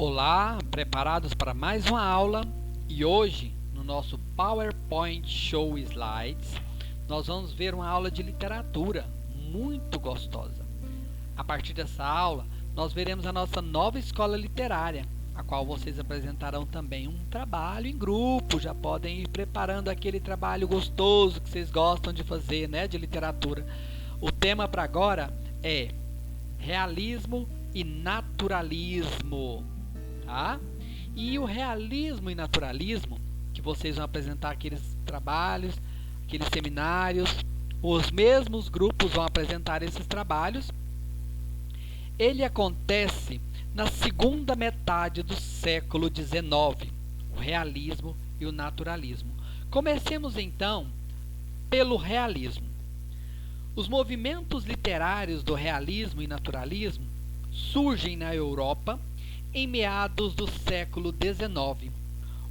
Olá, preparados para mais uma aula? E hoje, no nosso PowerPoint Show Slides, nós vamos ver uma aula de literatura muito gostosa. A partir dessa aula, nós veremos a nossa nova escola literária, a qual vocês apresentarão também um trabalho em grupo, já podem ir preparando aquele trabalho gostoso que vocês gostam de fazer, né, de literatura. O tema para agora é realismo e naturalismo. Tá? E o realismo e naturalismo, que vocês vão apresentar aqueles trabalhos, aqueles seminários, os mesmos grupos vão apresentar esses trabalhos. Ele acontece na segunda metade do século XIX, o realismo e o naturalismo. Comecemos então pelo realismo. Os movimentos literários do realismo e naturalismo surgem na Europa em meados do século XIX.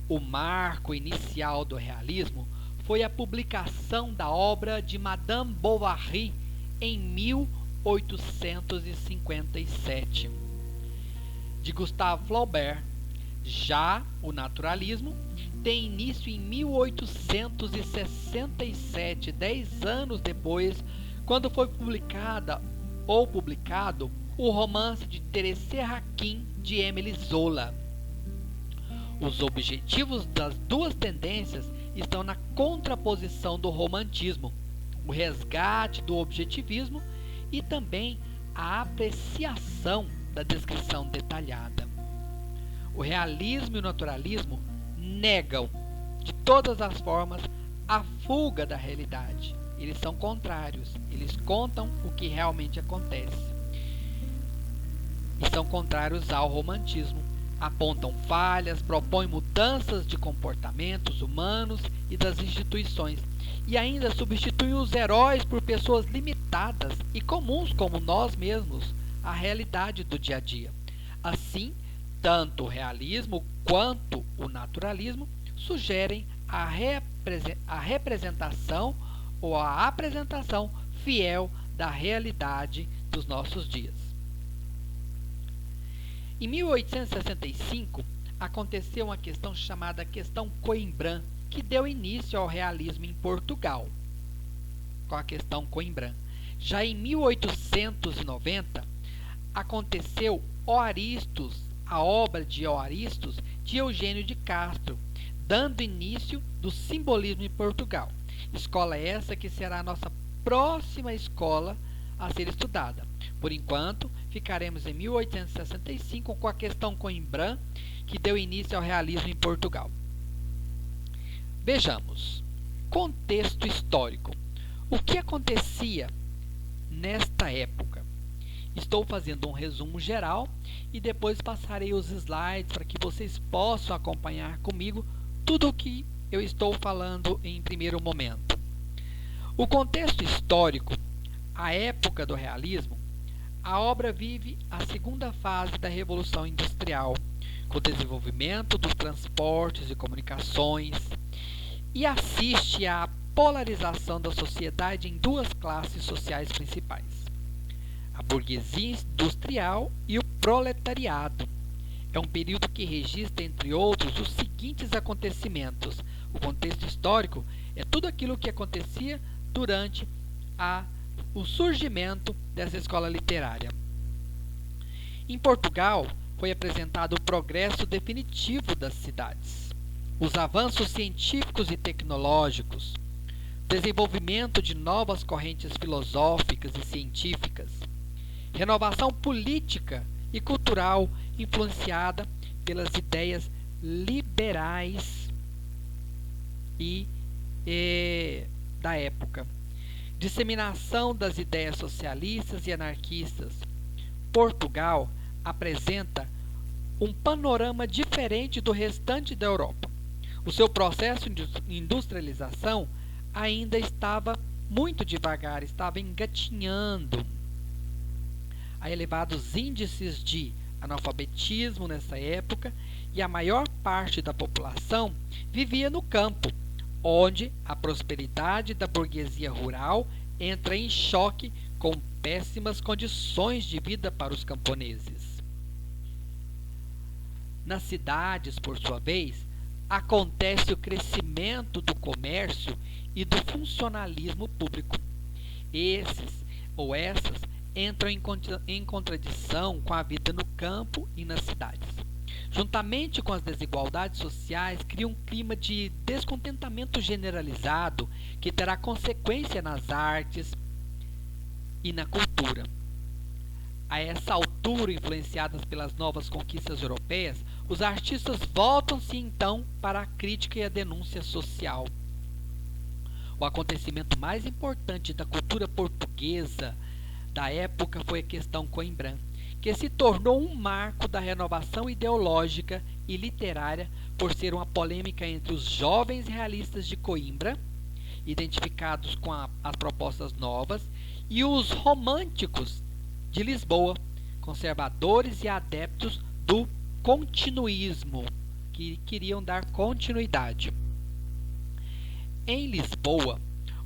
O marco inicial do realismo foi a publicação da obra de Madame Bovary em 1857, de Gustave Flaubert. Já o naturalismo tem início em 1867, 10 anos depois, quando foi publicado o romance de Thérèse Raquin, de Émile Zola. Os objetivos das duas tendências estão na contraposição do romantismo, o resgate do objetivismo e também a apreciação da descrição detalhada. O realismo e o naturalismo negam, de todas as formas, a fuga da realidade. Eles são contrários, eles contam o que realmente acontece. E são contrários ao romantismo. Apontam falhas, propõem mudanças de comportamentos humanos e das instituições, e ainda substituem os heróis por pessoas limitadas e comuns como nós mesmos, a realidade do dia a dia. Assim, tanto o realismo quanto o naturalismo sugerem a representação ou a apresentação fiel da realidade dos nossos dias. Em 1865, aconteceu uma questão chamada Questão Coimbra, que deu início ao realismo em Portugal, com a Questão Coimbra. Já em 1890, aconteceu a obra de Oaristos de Eugênio de Castro, dando início do simbolismo em Portugal. Escola essa que será a nossa próxima escola a ser estudada. Por enquanto, ficaremos em 1865 com a Questão Coimbra, que deu início ao realismo em Portugal. Vejamos. Contexto histórico. O que acontecia nesta época? Estou fazendo um resumo geral e depois passarei os slides para que vocês possam acompanhar comigo tudo o que eu estou falando em primeiro momento. O contexto histórico, a época do realismo, a obra vive a segunda fase da Revolução Industrial, com o desenvolvimento dos transportes e comunicações, e assiste à polarização da sociedade em duas classes sociais principais: a burguesia industrial e o proletariado. É um período que registra, entre outros, os seguintes acontecimentos. O contexto histórico é tudo aquilo que acontecia durante o surgimento dessa escola literária. Em Portugal, foi apresentado o progresso definitivo das cidades, os avanços científicos e tecnológicos, desenvolvimento de novas correntes filosóficas e científicas, renovação política e cultural influenciada pelas ideias liberais da época, disseminação das ideias socialistas e anarquistas. Portugal apresenta um panorama diferente do restante da Europa. O seu processo de industrialização ainda estava muito devagar, estava engatinhando. Há elevados índices de analfabetismo nessa época e a maior parte da população vivia no campo, onde a prosperidade da burguesia rural entra em choque com péssimas condições de vida para os camponeses. Nas cidades, por sua vez, acontece o crescimento do comércio e do funcionalismo público. Esses ou essas entram em contradição com a vida no campo e nas cidades. Juntamente com as desigualdades sociais, cria um clima de descontentamento generalizado que terá consequência nas artes e na cultura. A essa altura, influenciadas pelas novas conquistas europeias, os artistas voltam-se então para a crítica e a denúncia social. O acontecimento mais importante da cultura portuguesa da época foi a questão Coimbra, que se tornou um marco da renovação ideológica e literária por ser uma polêmica entre os jovens realistas de Coimbra, identificados com as propostas novas, e os românticos de Lisboa, conservadores e adeptos do continuismo, que queriam dar continuidade. Em Lisboa,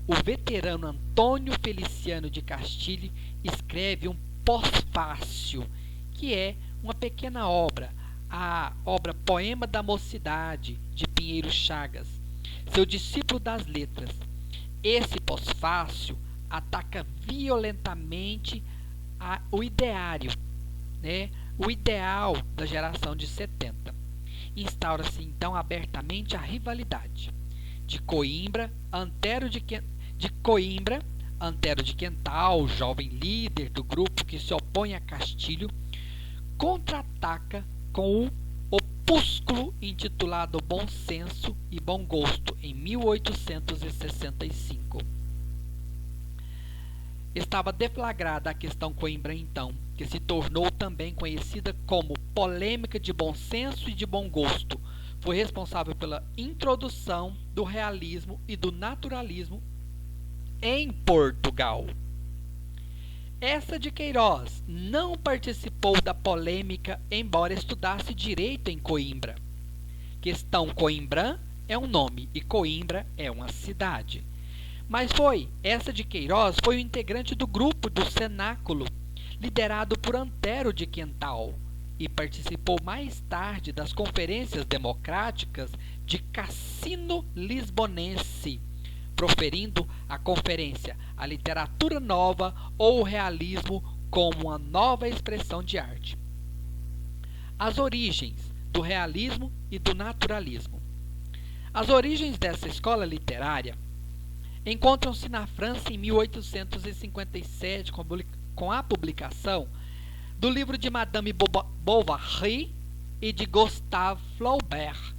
o veterano Antônio Feliciano de Castilho escreve um pós-fácio, que é uma pequena obra, a obra Poema da Mocidade, de Pinheiro Chagas, seu discípulo das letras. Esse pós-fácio ataca violentamente o ideário, o ideal da geração de 70. Instaura-se então abertamente a rivalidade de Coimbra, Antero de Quental, jovem líder do grupo que se opõe a Castilho, contra-ataca com o opúsculo intitulado Bom Senso e Bom Gosto, em 1865. Estava deflagrada a questão Coimbra então, que se tornou também conhecida como polêmica de bom senso e de bom gosto. Foi responsável pela introdução do realismo e do naturalismo em Portugal. Essa de Queiroz não participou da polêmica, embora estudasse direito em Coimbra. Questão Coimbrã é um nome e Coimbra é uma cidade. Mas essa de Queiroz foi o integrante do grupo do Cenáculo, liderado por Antero de Quental, e participou mais tarde das conferências democráticas de Cassino Lisbonense, proferindo a conferência A Literatura Nova ou o Realismo como uma nova expressão de arte. As origens do realismo e do naturalismo. As origens dessa escola literária encontram-se na França em 1857 com a publicação do livro de Madame Bovary e de Gustave Flaubert,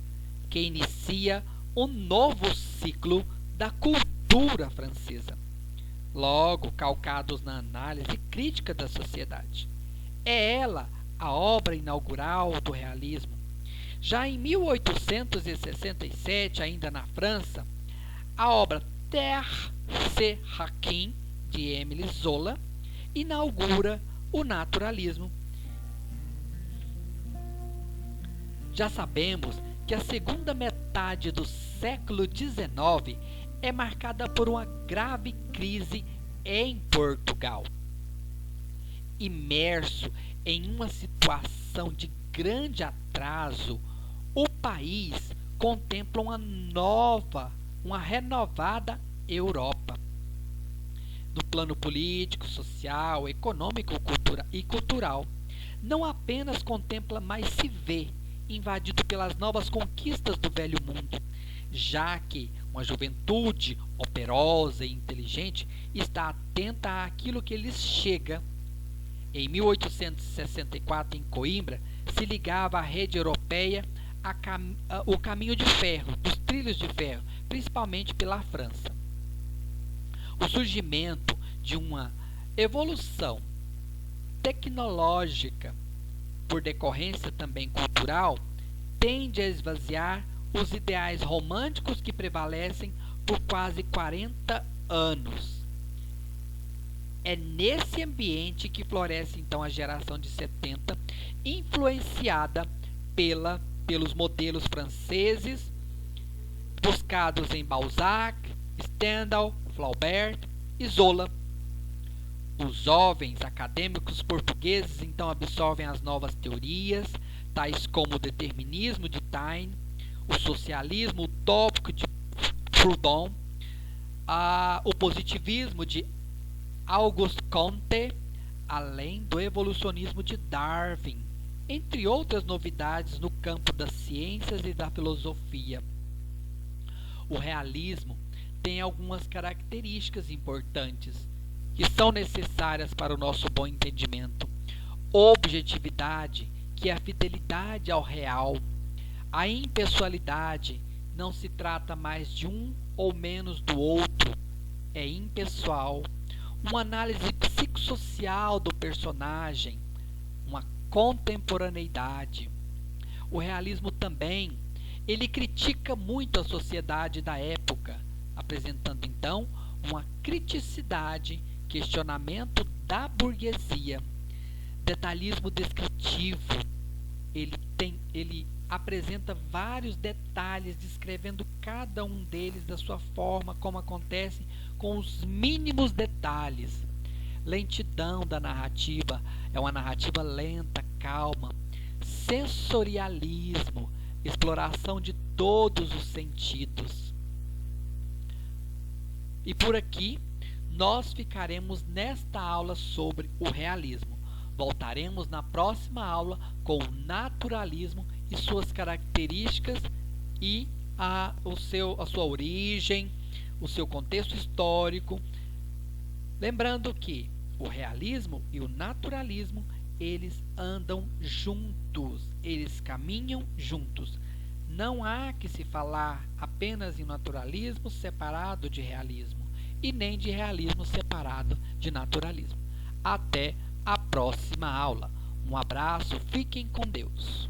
que inicia um novo ciclo da cultura francesa, logo calcados na análise crítica da sociedade. É ela a obra inaugural do realismo. Já em 1867, ainda na França, a obra Terre se Raquin, de Émile Zola, inaugura o naturalismo. Já sabemos que a segunda metade do século XIX é marcada por uma grave crise em Portugal. Imerso em uma situação de grande atraso, o país contempla uma renovada Europa. No plano político, social, econômico e cultural, não apenas contempla, mas se vê invadido pelas novas conquistas do velho mundo, já que uma juventude operosa e inteligente está atenta àquilo que lhes chega. Em 1864, em Coimbra, se ligava à rede europeia o caminho de ferro, dos trilhos de ferro, principalmente pela França. O surgimento de uma evolução tecnológica, por decorrência também cultural, tende a esvaziar os ideais românticos que prevalecem por quase 40 anos. É nesse ambiente que floresce então a geração de 70, influenciada pelos modelos franceses buscados em Balzac, Stendhal, Flaubert e Zola. Os jovens acadêmicos portugueses então absorvem as novas teorias, tais como o determinismo de Taine, o socialismo utópico de Proudhon, o positivismo de Auguste Comte, além do evolucionismo de Darwin, entre outras novidades no campo das ciências e da filosofia. O realismo tem algumas características importantes que são necessárias para o nosso bom entendimento. Objetividade, que é a fidelidade ao real. A impessoalidade, não se trata mais de um ou menos do outro, é impessoal. Uma análise psicossocial do personagem, uma contemporaneidade. O realismo também, ele critica muito a sociedade da época, apresentando então uma criticidade, questionamento da burguesia. Detalhismo descritivo, ele apresenta vários detalhes, descrevendo cada um deles da sua forma, como acontece com os mínimos detalhes. Lentidão da narrativa, é uma narrativa lenta, calma. Sensorialismo, exploração de todos os sentidos. E por aqui nós ficaremos nesta aula sobre o realismo. Voltaremos na próxima aula com o naturalismo e suas características e a sua origem, o seu contexto histórico. Lembrando que o realismo e o naturalismo, eles andam juntos, eles caminham juntos. Não há que se falar apenas em naturalismo separado de realismo e nem de realismo separado de naturalismo. Até a próxima aula. Um abraço, fiquem com Deus.